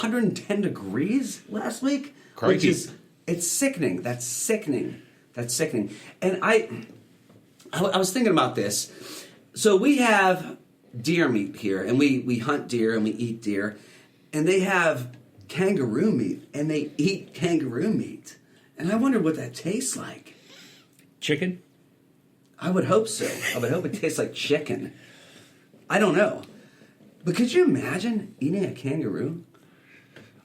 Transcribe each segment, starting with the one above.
110 degrees last week, Crikey. which is it's sickening. That's sickening. And I was thinking about this. So we have deer meat here, and we hunt deer and we eat deer, and they have kangaroo meat, and they eat kangaroo meat, and I wonder what that tastes like. Chicken? I would hope so. I would hope it tastes like chicken. I don't know. But could you imagine eating a kangaroo?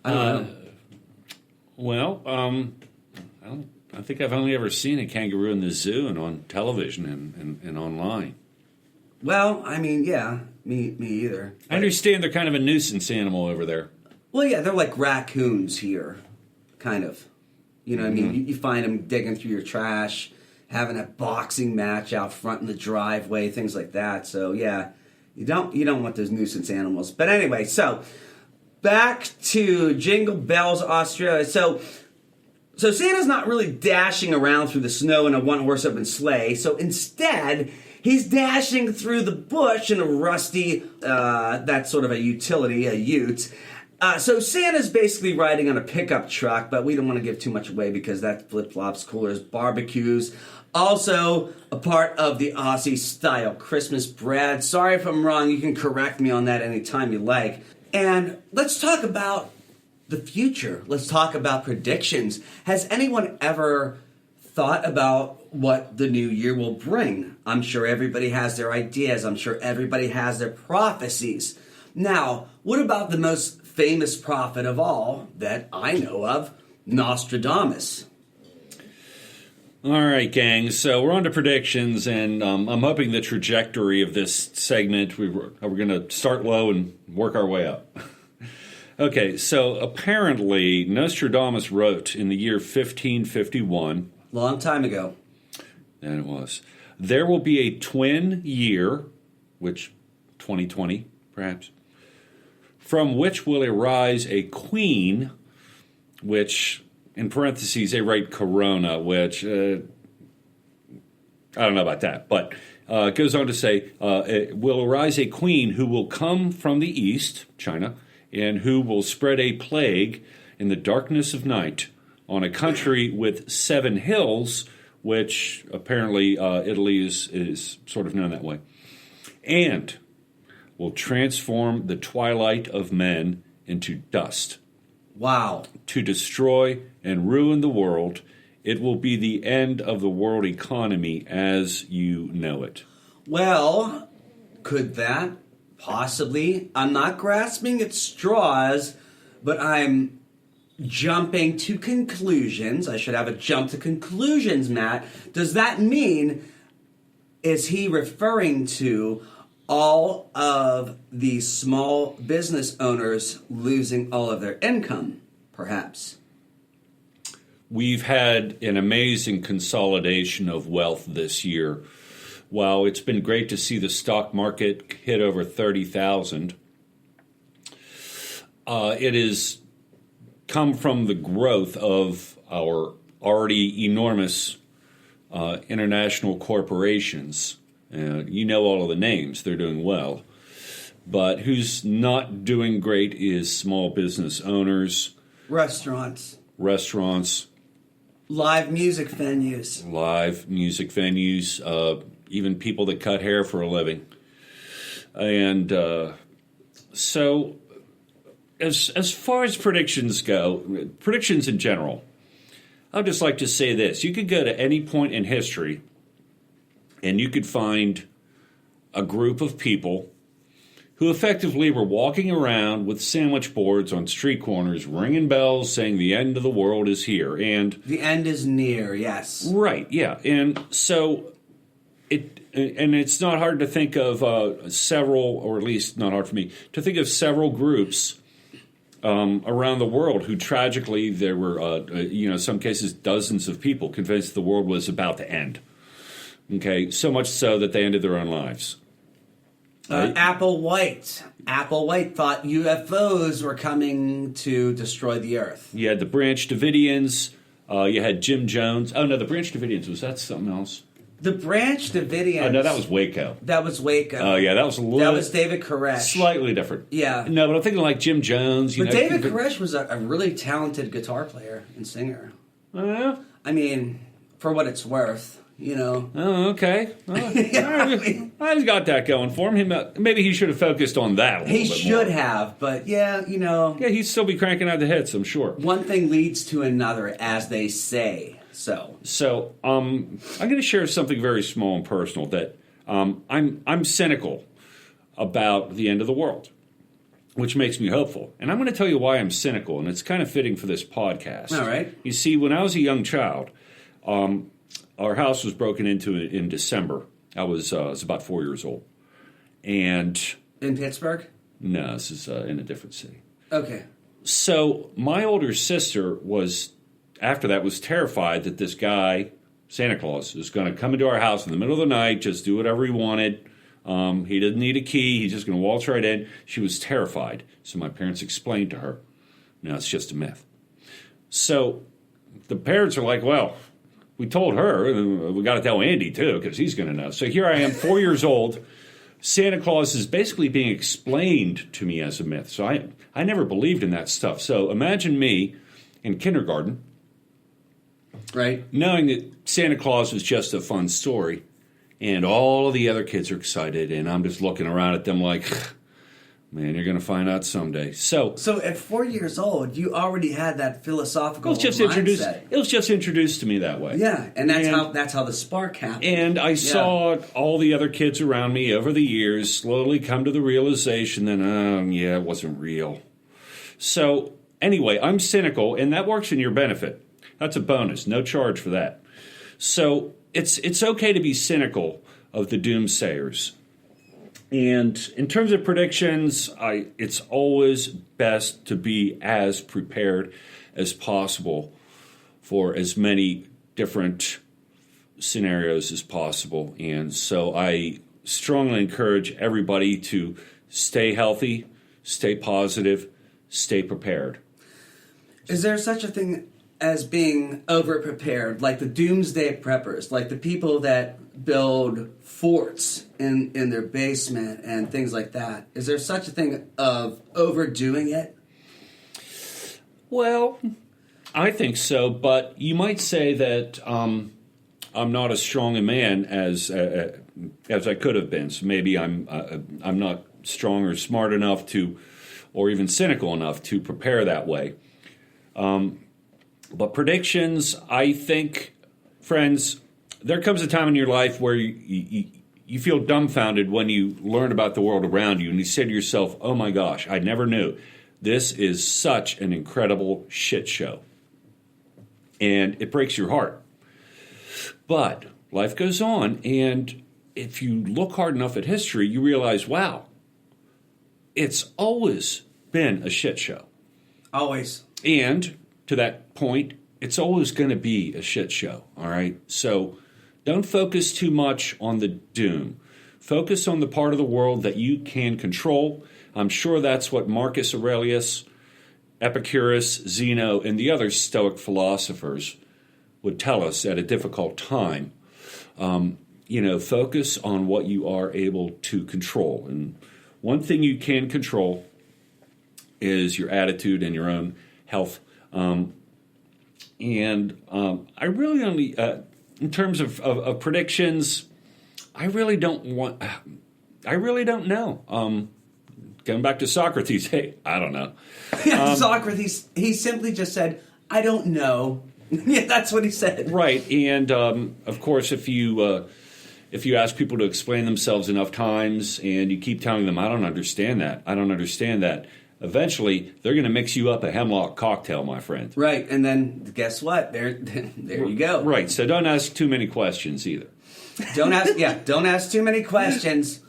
I don't know. Well, I think I've only ever seen a kangaroo in the zoo and on television and online. Well, I mean, yeah, me either. I understand they're kind of a nuisance animal over there. Well, yeah, they're like raccoons here, kind of. You know what I mean? You find them digging through your trash, having a boxing match out front in the driveway, things like that. So, yeah, you don't want those nuisance animals. But anyway, so back to Jingle Bells, Australia. So Santa's not really dashing around through the snow in a one-horse open sleigh. So instead, he's dashing through the bush in a rusty, that's sort of a utility, a ute. So Santa's basically riding on a pickup truck, but we don't want to give too much away because that flip-flops, coolers, barbecues. Also a part of the Aussie-style Christmas. Brad, sorry if I'm wrong. You can correct me on that anytime you like. And let's talk about the future. Let's talk about predictions. Has anyone ever thought about what the new year will bring? I'm sure everybody has their ideas. I'm sure everybody has their prophecies. Now, what about the most famous prophet of all that I know of, Nostradamus? All right, gang. So we're on to predictions, and I'm hoping the trajectory of this segment, we're going to start low and work our way up. Okay, so apparently Nostradamus wrote in the year 1551. Long time ago. And it was. There will be a twin year, which 2020 perhaps, from which will arise a queen, which in parentheses they write corona, which I don't know about that, but it goes on to say, it will arise a queen who will come from the east, China, and who will spread a plague in the darkness of night on a country with 7 hills, which apparently Italy is sort of known that way, and will transform the twilight of men into dust. Wow. To destroy and ruin the world. It will be the end of the world economy as you know it. Well, could that possibly? I'm not grasping at straws, but I'm jumping to conclusions. I should have a jump to conclusions, Matt. Does that mean, is he referring to all of these small business owners losing all of their income, perhaps? We've had an amazing consolidation of wealth this year. While it's been great to see the stock market hit over 30,000, it has come from the growth of our already enormous international corporations. You know all of the names. They're doing well. But who's not doing great is small business owners. Restaurants. Live music venues. Even people that cut hair for a living. And so as far as predictions go, predictions in general, I'd just like to say this. You could go to any point in history and you could find a group of people who effectively were walking around with sandwich boards on street corners, ringing bells, saying the end of the world is here. And the end is near, yes. Right, yeah. And so it's not hard to think of several, or at least not hard for me, to think of several groups around the world who tragically, there were, some cases dozens of people convinced the world was about to end. Okay, so much so that they ended their own lives. Applewhite thought UFOs were coming to destroy the Earth. You had the Branch Davidians. You had Jim Jones. Oh, no, the Branch Davidians, was that something else? The Branch Davidians. Oh, no, that was Waco. That was Waco. Oh, yeah, that was a little... That was David Koresh. Slightly different. Yeah. No, but I'm thinking like Jim Jones. But David Koresh was a really talented guitar player and singer. Yeah. I mean, for what it's worth, Oh, okay. Well, Yeah, I've got that going for him. Maybe he should have focused on that a little bit more. He should have, but yeah, Yeah, he'd still be cranking out the hits, I'm sure. One thing leads to another, as they say. So, I'm going to share something very small and personal that I'm cynical about the end of the world, which makes me hopeful. And I'm going to tell you why I'm cynical, and it's kind of fitting for this podcast. All right. You see, when I was a young child, our house was broken into in December. I was about 4 years old. And... In Pittsburgh? No, this is in a different city. Okay. So my older sister was terrified that this guy, Santa Claus, is going to come into our house in the middle of the night, just do whatever he wanted. He didn't need a key. He's just going to waltz right in. She was terrified. So my parents explained to her, no, it's just a myth. So the parents are like, well, we told her. We got to tell Andy, too, because he's going to know. So here I am, 4 years old. Santa Claus is basically being explained to me as a myth. So I never believed in that stuff. So imagine me in kindergarten, right, knowing that Santa Claus was just a fun story, and all of the other kids are excited, and I'm just looking around at them like, man, you're going to find out someday. So at 4 years old, you already had that philosophical mindset. It was just introduced to me that way. Yeah, and that's how the spark happened. And I saw all the other kids around me over the years slowly come to the realization that, it wasn't real. So anyway, I'm cynical, and that works in your benefit. That's a bonus. No charge for that. So it's okay to be cynical of the doomsayers. And in terms of predictions, it's always best to be as prepared as possible for as many different scenarios as possible. And so I strongly encourage everybody to stay healthy, stay positive, stay prepared. Is there such a thing as being overprepared, like the doomsday preppers, like the people that build forts in their basement and things like that? Is there such a thing of overdoing it? Well, I think so, but you might say that I'm not as strong a man as I could have been. So maybe I'm not strong or smart enough to, or even cynical enough to prepare that way. But predictions, I think, friends, there comes a time in your life where you feel dumbfounded when you learn about the world around you, and you say to yourself, oh my gosh, I never knew. This is such an incredible shit show. And it breaks your heart. But life goes on, and if you look hard enough at history, you realize, wow, it's always been a shit show. Always. And to that point, it's always going to be a shit show, all right? So don't focus too much on the doom. Focus on the part of the world that you can control. I'm sure that's what Marcus Aurelius, Epicurus, Zeno, and the other Stoic philosophers would tell us at a difficult time. Focus on what you are able to control. And one thing you can control is your attitude and your own health. I really only, in terms of predictions, I really don't know. Going back to Socrates, hey, I don't know. Socrates, he simply just said, I don't know. Yeah, that's what he said. Right, and of course, if you ask people to explain themselves enough times and you keep telling them, I don't understand that, eventually, they're going to mix you up a hemlock cocktail, my friend. Right, and then guess what? There you go. Right, so don't ask too many questions either. Don't ask too many questions,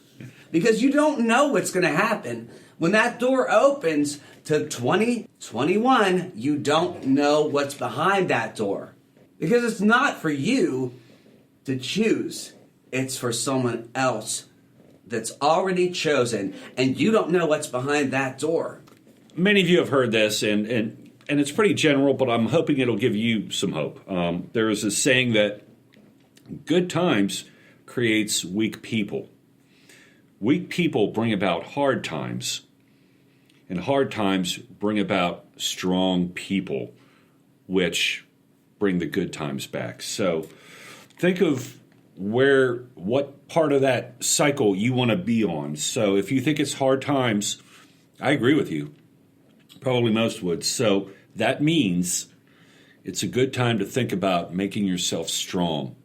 because you don't know what's going to happen. When that door opens to 2021, you don't know what's behind that door. Because it's not for you to choose. It's for someone else that's already chosen, and you don't know what's behind that door. Many of you have heard this, and it's pretty general, but I'm hoping it'll give you some hope. There is a saying that Good times creates weak people. Weak people bring about hard times, and hard times bring about strong people, which bring the good times back. So think of what part of that cycle you want to be on. So if you think it's hard times, I agree with you. Probably most would. So that means it's a good time to think about making yourself strong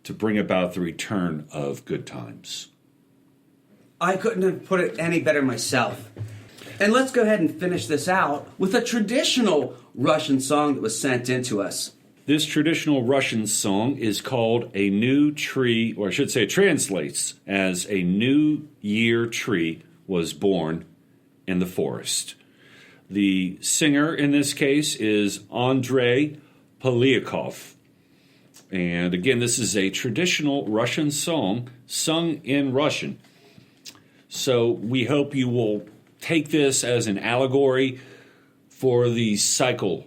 to bring about the return of good times. I couldn't have put it any better myself. And let's go ahead and finish this out with a traditional Russian song that was sent in to us. This traditional Russian song is called A New Tree, or I should say it translates as A New Year Tree Was Born in the Forest. The singer in this case is Andrei Poliakov. And again, this is a traditional Russian song sung in Russian. So we hope you will take this as an allegory for the cycle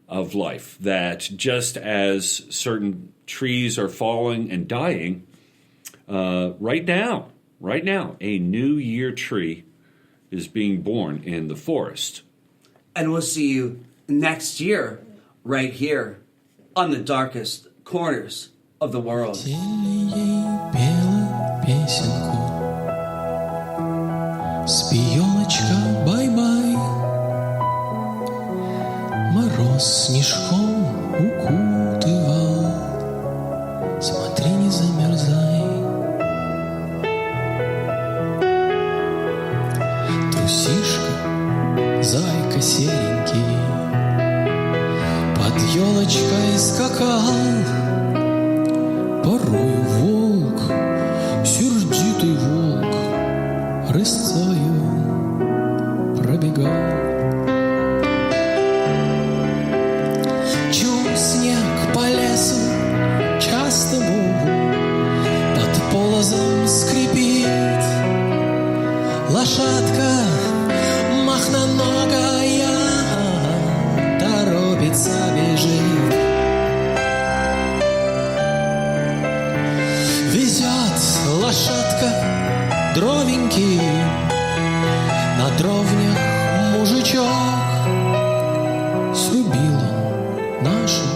of life, that just as certain trees are falling and dying, right now, a new year tree is being born in the forest. And we'll see you next year, right here, on the darkest corners of the world. Спи, елочка, бай-бай. Мороз снежком укутывал. Смотри, не замерзай. Трусишка, зайка серенький, под елочкой скакал. Порою волк, сердитый волк, рысцою пробегал. Чу снег по лесу частому под полозом скрипит. Лошадка махноногая торопится, бежит. Везет лошадка дровеньки, на дровнях мужичок. Срубил он нашу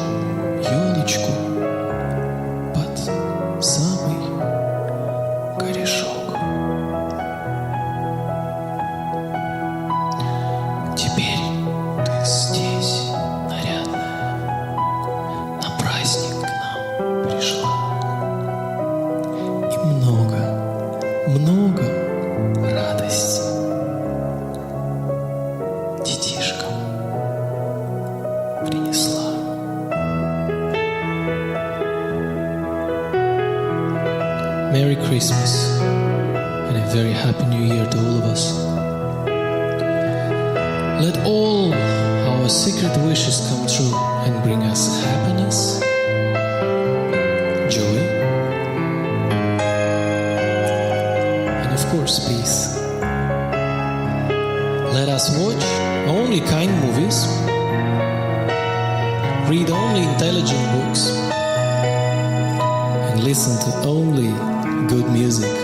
елочку под самый корешок. Теперь ты здесь, нарядная, на праздник к нам пришла. И много радости детишкам принесла. Merry Christmas and a very Happy New Year to all of us. Let all our secret wishes come true and bring us happiness, joy, and of course peace. Let us watch only kind movies, read only intelligent books, and listen to only good music.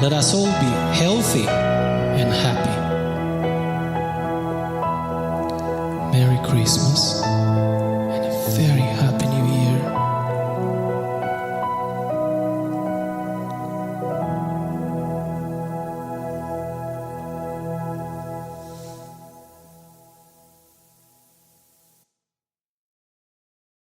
Let us all be healthy and happy. Merry Christmas.